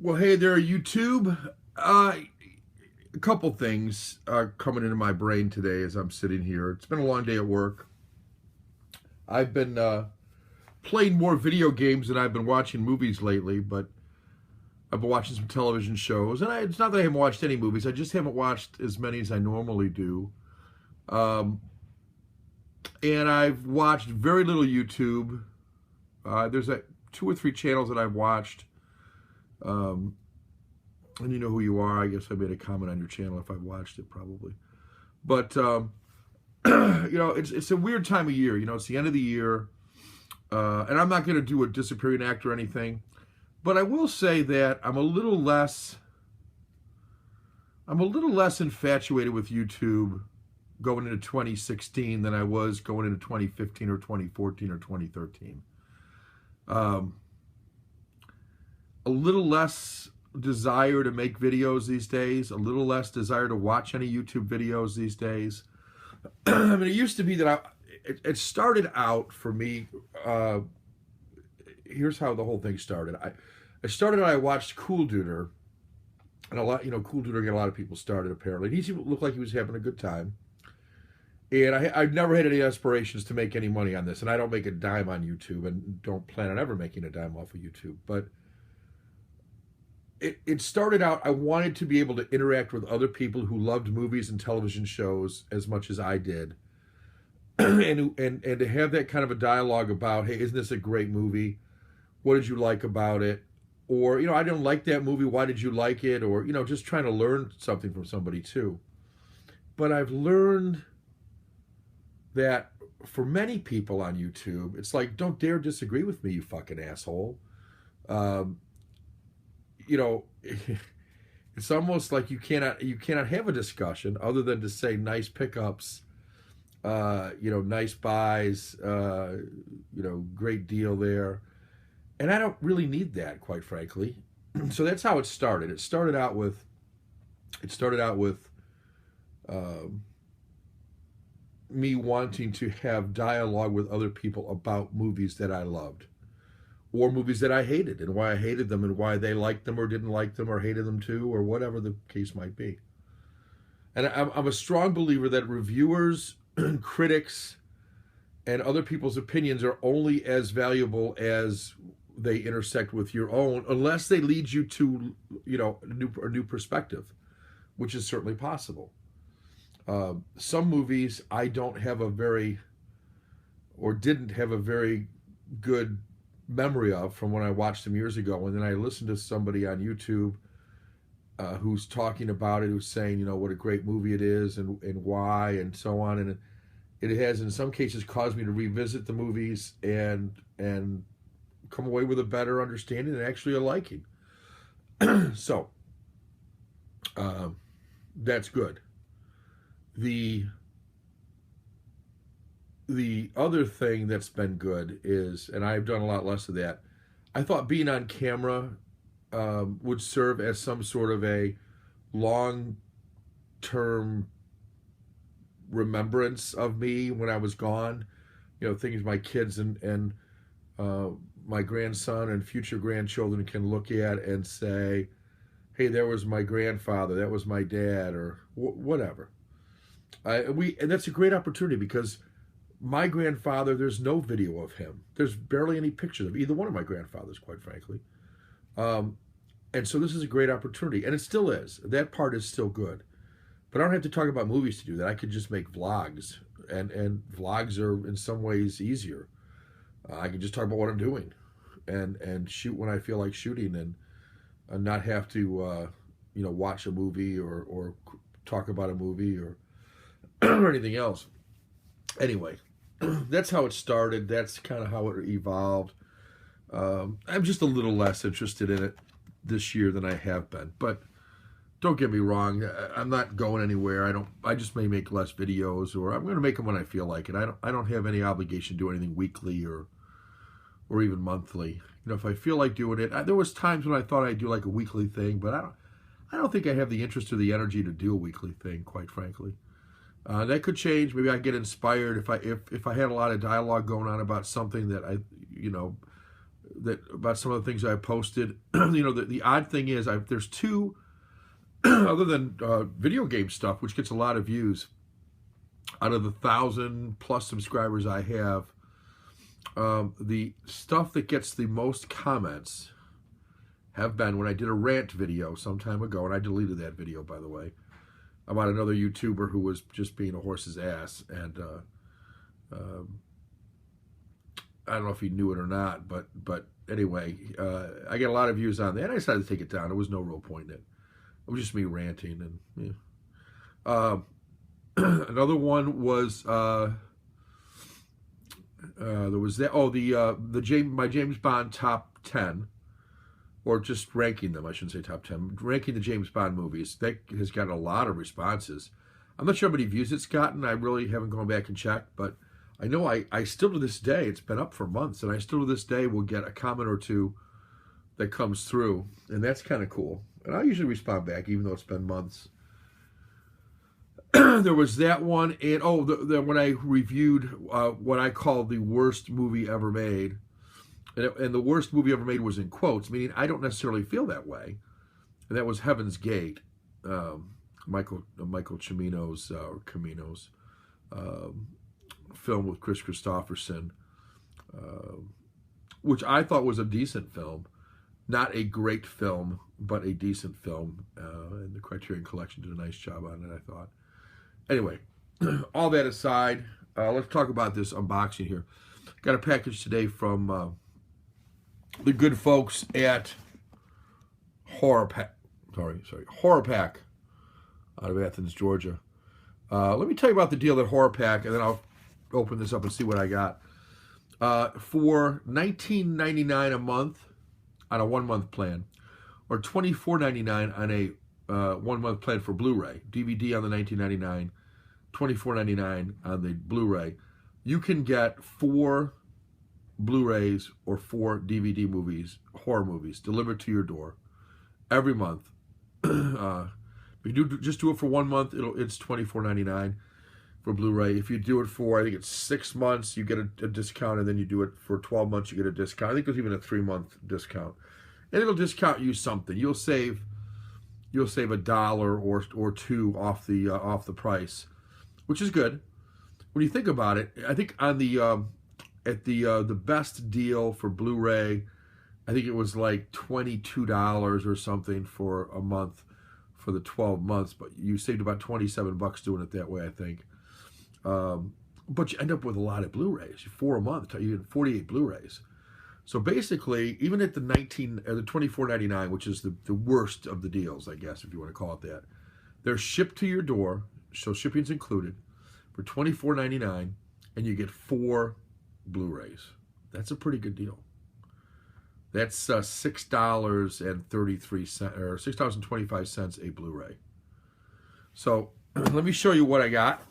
Well, hey there, YouTube. A couple things are coming into my brain today as I'm sitting here. It's been a long day at work. I've been playing more video games than I've been watching movies lately, but I've been watching some television shows. And it's not that I haven't watched any movies, I just haven't watched as many as I normally do. Um, and I've watched very little YouTube. There's two or three channels that I've watched. Um, and you know who you are. I guess I made a comment on your channel if I watched it, probably. But it's a weird time of year. It's the end of the year, and I'm not going to do a disappearing act or anything, but I will say that I'm a little less infatuated with YouTube going into 2016 than I was going into 2015 or 2014 or 2013. A little less desire to make videos these days, a little less desire to watch any YouTube videos these days. I mean, it used to be that it started out for me. Here's how the whole thing started. I watched Cool Duder, and Cool Duder got a lot of people started apparently. He looked like he was having a good time, and I've never had any aspirations to make any money on this, and I don't make a dime on YouTube, and don't plan on ever making a dime off of YouTube, but it started out, I wanted to be able to interact with other people who loved movies and television shows as much as I did. and to have that kind of a dialogue about, hey, isn't this a great movie? What did you like about it? Or, I didn't like that movie. Why did you like it? Or, just trying to learn something from somebody too. But I've learned that for many people on YouTube, it's like, don't dare disagree with me, you fucking asshole. It's almost like you cannot have a discussion other than to say nice pickups, nice buys, great deal there. And I don't really need that, quite frankly. So that's how it started. It started out with me wanting to have dialogue with other people about movies that I loved, or movies that I hated, and why I hated them, and why they liked them or didn't like them or hated them too, or whatever the case might be. And I'm a strong believer that reviewers, critics, and other people's opinions are only as valuable as they intersect with your own, unless they lead you to, a new perspective, which is certainly possible. Some movies I don't have didn't have a very good memory of from when I watched them years ago, and then I listened to somebody on YouTube who's talking about it, who's saying, what a great movie it is, and why, and so on, and it has in some cases caused me to revisit the movies and come away with a better understanding and actually a liking. So that's good. The other thing that's been good is, and I've done a lot less of that, I thought being on camera would serve as some sort of a long-term remembrance of me when I was gone. Things my kids and my grandson and future grandchildren can look at and say, hey, there was my grandfather, that was my dad, or whatever. And that's a great opportunity, because my grandfather, there's no video of him. There's barely any pictures of either one of my grandfathers, quite frankly. And so this is a great opportunity, and it still is. That part is still good. But I don't have to talk about movies to do that. I could just make vlogs, and vlogs are in some ways easier. I can just talk about what I'm doing and shoot when I feel like shooting, and not have to watch a movie or talk about a movie or or anything else. Anyway, that's how it started. That's kind of how it evolved. I'm just a little less interested in it this year than I have been. But don't get me wrong, I'm not going anywhere. I just may make less videos, or I'm going to make them when I feel like it. I don't have any obligation to do anything weekly or even monthly. If I feel like doing it, there was times when I thought I'd do like a weekly thing, but I don't think I have the interest or the energy to do a weekly thing, quite frankly. That could change. Maybe I get inspired if I had a lot of dialogue going on about something that that about some of the things I posted. You know, the odd thing is there's two, other than video game stuff, which gets a lot of views. Out of the 1,000+ subscribers I have, the stuff that gets the most comments have been when I did a rant video some time ago, and I deleted that video, by the way, about another YouTuber who was just being a horse's ass, and I don't know if he knew it or not, but anyway, I get a lot of views on that, and I decided to take it down. There was no real point in it. It was just me ranting, and yeah. Another one was there was that. Oh, my James Bond top 10, or just ranking them. I shouldn't say top 10. Ranking the James Bond movies. That has gotten a lot of responses. I'm not sure how many views it's gotten. I really haven't gone back and checked, but I know I still to this day, it's been up for months, and I still to this day will get a comment or two that comes through, and that's kind of cool. And I usually respond back, even though it's been months. There was that one, and when I reviewed what I call the worst movie ever made, and the worst movie ever made was in quotes, meaning I don't necessarily feel that way, and that was Heaven's Gate, Michael Cimino's film with Chris Christopherson, which I thought was a decent film. Not a great film, but a decent film. And the Criterion Collection did a nice job on it, I thought. Anyway, all that aside, let's talk about this unboxing here. Got a package today from the good folks at Horror Pack out of Athens, Georgia. Let me tell you about the deal at Horror Pack, and then I'll open this up and see what I got. For $19.99 a month on a 1-month plan, or $24.99 on a 1-month plan for Blu-ray, DVD on the $19.99, $24.99 on the Blu-ray, you can get 4 Blu-rays or 4 DVD movies, horror movies, delivered to your door every month. If you just do it for 1 month, it's $24.99 for Blu-ray. If you do it for, I think it's 6 months, you get a discount, and then you do it for 12 months, you get a discount. I think there's even a 3-month discount, and it'll discount you something. You'll save $1 or $2 off the price, which is good. When you think about it, I think on the best deal for Blu-ray, I think it was like $22 or something for a month for the 12 months, but you saved about $27 doing it that way, I think. But you end up with a lot of Blu-rays. 4 a month, you get 48 Blu-rays. So basically, even at the $24.99, which is the worst of the deals, I guess, if you want to call it that, they're shipped to your door, so shipping's included, for $24.99, and you get 4 Blu-rays. That's a pretty good deal. That's $6.33 or $6.25 a Blu-ray. So let me show you what I got.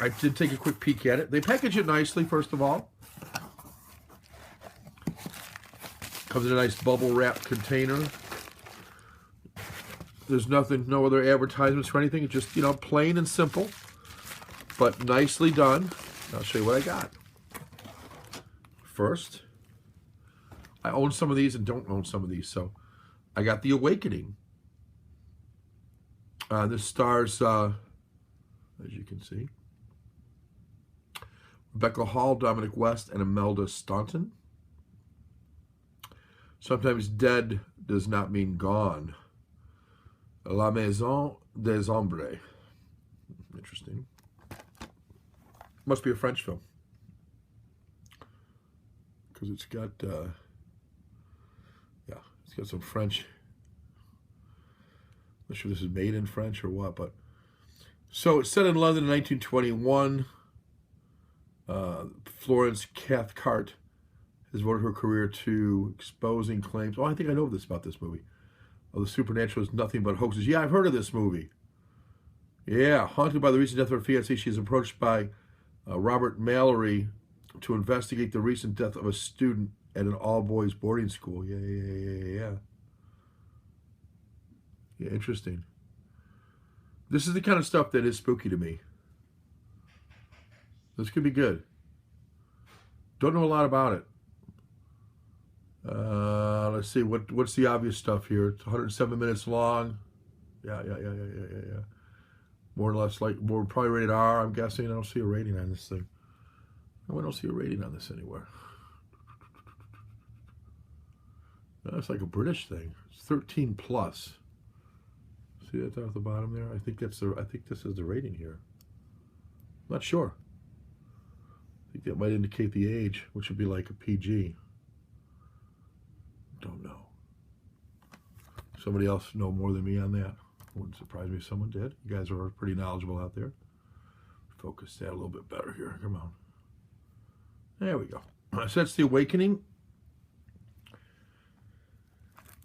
I did take a quick peek at it. They package it nicely, first of all. Comes in a nice bubble wrap container. There's no other advertisements or anything. It's just, plain and simple, but nicely done. I'll show you what I got. First, I own some of these and don't own some of these. So I got The Awakening. This stars, as you can see, Rebecca Hall, Dominic West, and Imelda Staunton. Sometimes dead does not mean gone. La Maison des Ombres. Interesting. Must be a French film. Because it's got, it's got some French. Not sure if this is made in French or what, but. So it's set in London in 1921. Florence Cathcart has devoted her career to exposing claims. Oh, I think I know this about this movie. Oh, the supernatural is nothing but hoaxes. Yeah, I've heard of this movie. Yeah, haunted by the recent death of her fiancé, she is approached by Robert Mallory to investigate the recent death of a student at an all-boys boarding school. Yeah, interesting. This is the kind of stuff that is spooky to me. This could be good. Don't know a lot about it. Let's see, what's the obvious stuff here? It's 107 minutes long. Yeah. More or less more probably rated R, I'm guessing. I don't see a rating on this thing. No, I don't see a rating on this anywhere. No, it's like a British thing. It's 13 plus. See that down at the bottom there? I think this is the rating here. Not sure. I think that might indicate the age, which would be like a PG. Don't know. Somebody else know more than me on that? Wouldn't surprise me if someone did. You guys are pretty knowledgeable out there. Focus that a little bit better here. Come on. There we go. So that's The Awakening.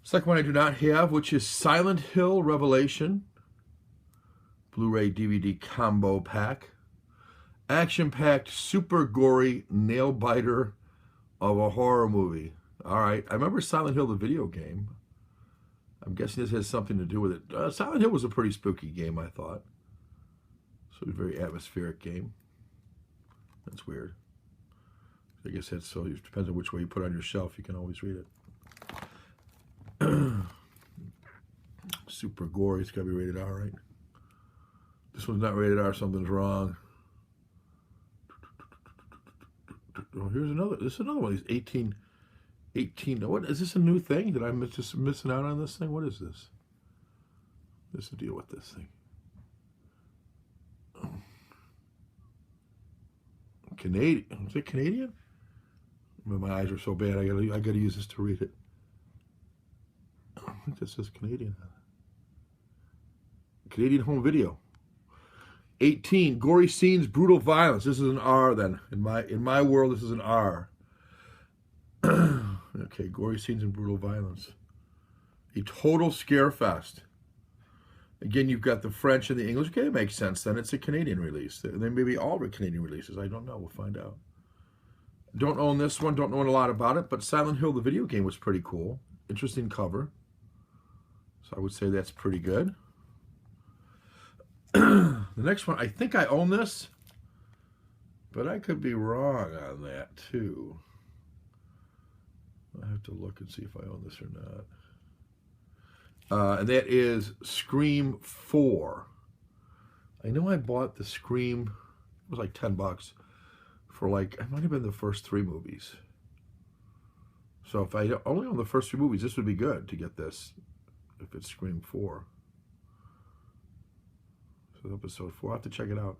Second one I do not have, which is Silent Hill Revelation. Blu-ray DVD combo pack. Action-packed, super gory nail-biter of a horror movie. All right. I remember Silent Hill, the video game. I'm guessing this has something to do with it. Silent Hill was a pretty spooky game, I thought. So it was a very atmospheric game. That's weird. I guess that's so. It depends on which way you put it on your shelf. You can always read it. Super gory. It's got to be rated R, right? This one's not rated R. Something's wrong. Oh, here's another. This is another one of these 18. What is this, a new thing? Did I just missing out on this thing? What is this? What's the deal with this thing? Canadian. Is it Canadian? My eyes are so bad. I gotta use this to read it. I think this is Canadian. Canadian home video. 18 gory scenes, brutal violence. This is an R then. In my world, this is an R. Okay, gory scenes and brutal violence. A total scare fest. Again, you've got the French and the English. Okay, it makes sense then. It's a Canadian release. They may be all Canadian releases. I don't know. We'll find out. Don't own this one. Don't know a lot about it. But Silent Hill, the video game, was pretty cool. Interesting cover. So I would say that's pretty good. The next one, I think I own this. But I could be wrong on that, too. I have to look and see if I own this or not. And that is Scream 4. I know I bought the Scream, it was like $10 for like, it might have been the first 3 movies. So if I only own the first 3 movies, this would be good to get this, if it's Scream 4. So episode 4, I'll have to check it out.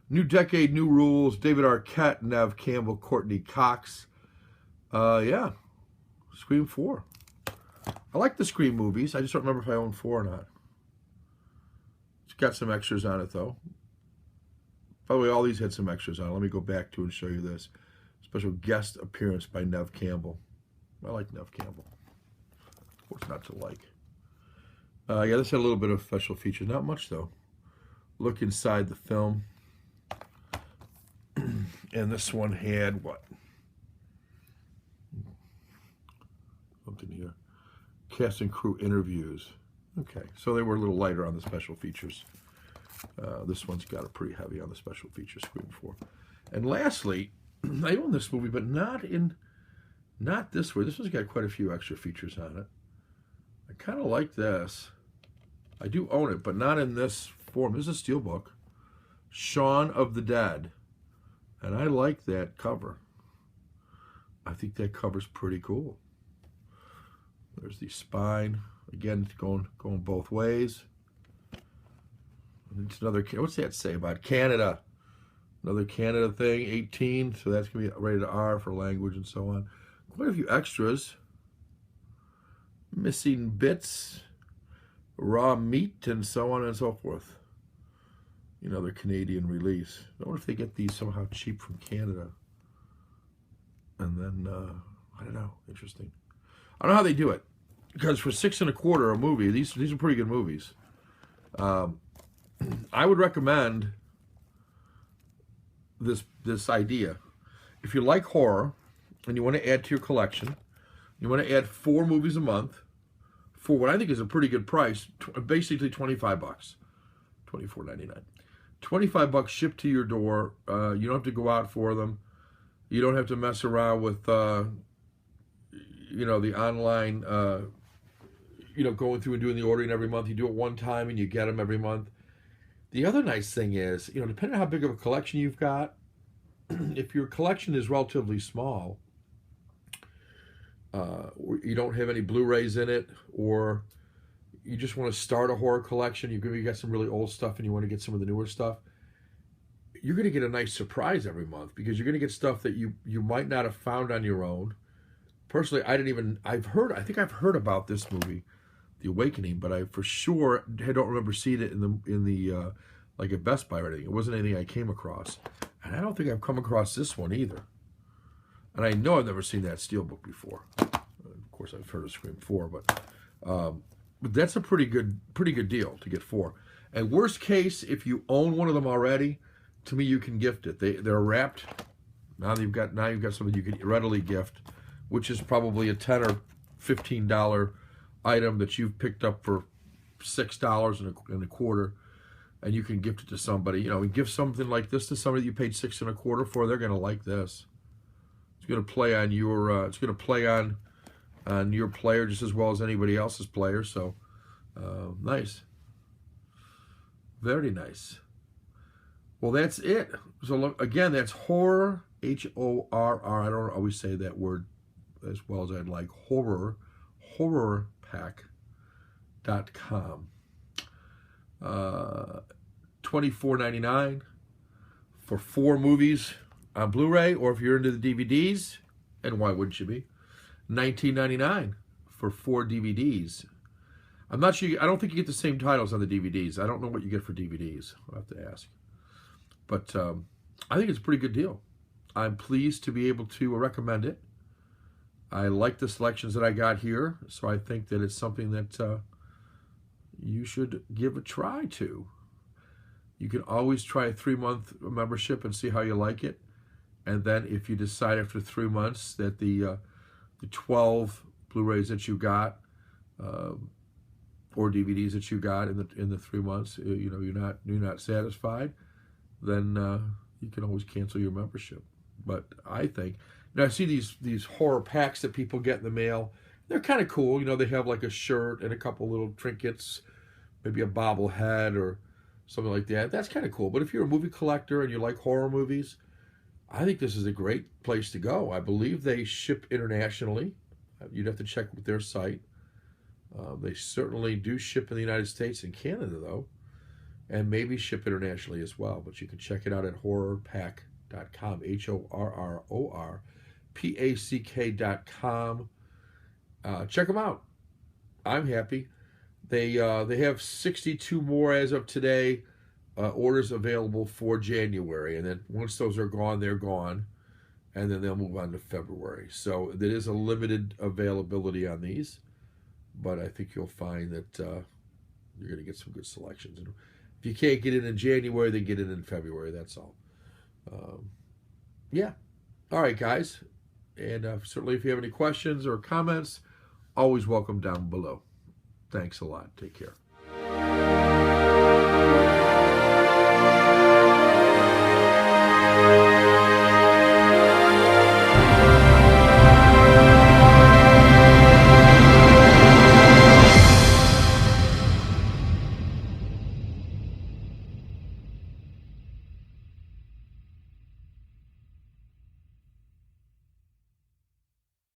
New Decade, New Rules, David Arquette, Nev Campbell, Courtney Cox. Yeah. Scream 4. I like the Scream movies. I just don't remember if I own 4 or not. It's got some extras on it, though. By the way, all these had some extras on it. Let me go back to and show you this. Special guest appearance by Nev Campbell. I like Nev Campbell. What's not to like? Yeah, this had a little bit of special features. Not much, though. Look inside the film. And this one had what? Something here. Cast and crew interviews. Okay, so they were a little lighter on the special features. This one's got a pretty heavy on the special features, Scream 4. And lastly, I own this movie, but not this way. This one's got quite a few extra features on it. I kind of like this. I do own it, but not in this form. This is a steelbook. Shaun of the Dead. And I like that cover. I think that cover's pretty cool. There's the spine. Again, going both ways. It's another, what's that say about Canada? Another Canada thing, 18. So that's going to be rated R for language and so on. Quite a few extras. Missing bits. Raw meat and so on and so forth. Another Canadian release. I wonder if they get these somehow cheap from Canada. And then, I don't know. Interesting. I don't know how they do it. Because for $6.25 a movie, these are pretty good movies. I would recommend this idea. If you like horror and you want to add to your collection, you want to add 4 movies a month for what I think is a pretty good price, basically $25, $24.99. $25 shipped to your door. You don't have to go out for them. You don't have to mess around with the online, going through and doing the ordering every month. You do it one time and you get them every month. The other nice thing is, depending on how big of a collection you've got, if your collection is relatively small, you don't have any Blu-rays in it, or you just want to start a horror collection, you got some really old stuff and you want to get some of the newer stuff, you're going to get a nice surprise every month, because you're going to get stuff that you might not have found on your own. Personally, I think I've heard about this movie, The Awakening, but I for sure don't remember seeing it in the like at Best Buy or anything. It wasn't anything I came across, and I don't think I've come across this one either. And I know I've never seen that Steelbook before. Of course, I've heard of Scream 4, but that's a pretty good deal to get 4. And worst case, if you own one of them already, to me you can gift it. They're wrapped. Now you've got something you can readily gift, which is probably a $10 or $15 item that you've picked up for $6 and a quarter, and you can gift it to somebody. And give something like this to somebody that you paid $6 and a quarter for. They're going to like this. It's going to play on your. It's going to play on your player just as well as anybody else's player. So nice, very nice. Well, that's it. So look, again, that's horror, HORR. I don't always say that word as well as I'd like. horrorpack.com. $24.99 for 4 movies on Blu-ray, or if you're into the DVDs, and why wouldn't you be, $19.99 for 4 DVDs. I'm not sure. I don't think you get the same titles on the DVDs. I don't know what you get for DVDs. I'll have to ask. But I think it's a pretty good deal. I'm pleased to be able to recommend it. I like the selections that I got here, so I think that it's something that you should give a try to. You can always try a 3-month membership and see how you like it. And then if you decide after 3 months that the 12 Blu-rays that you got or DVDs that you got in the 3 months, you're not satisfied, then you can always cancel your membership. But I think, I see these horror packs that people get in the mail. They're kind of cool. They have like a shirt and a couple little trinkets, maybe a bobblehead or something like that. That's kind of cool. But if you're a movie collector and you like horror movies, I think this is a great place to go. I believe they ship internationally. You'd have to check with their site. They certainly do ship in the United States and Canada, though, and maybe ship internationally as well. But you can check it out at horrorpack.com, HORRORPACK.com. Check them out. I'm happy. They have 62 more as of today orders available for January, and then once those are gone, they're gone, and then they'll move on to February. So there is a limited availability on these, but I think you'll find that you're going to get some good selections. And if you can't get it in January, then get it in February. That's all. Yeah. All right, guys. And certainly if you have any questions or comments, always welcome down below. Thanks a lot. Take care.